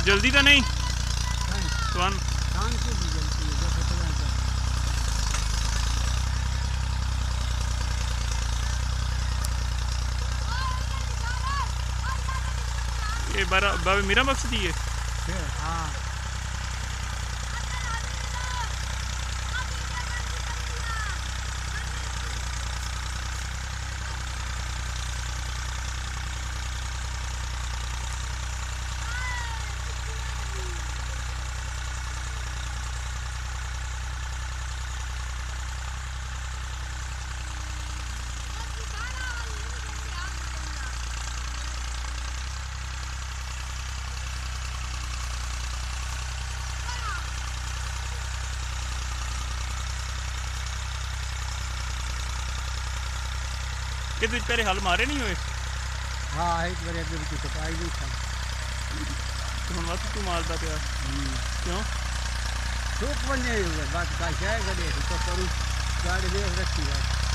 जल्दी तो नहीं तुम ये बाबा मेरा मकसद ही है। हाँ कि तुझ पहले हल मारे नहीं हुए। हाँ एक बार अगे भी तो पाई नहीं था तो हम बस तू मारता पे क्यों सूख बन जाए बात का क्या है गड़े तो करूँ गाड़ी देख रखी है।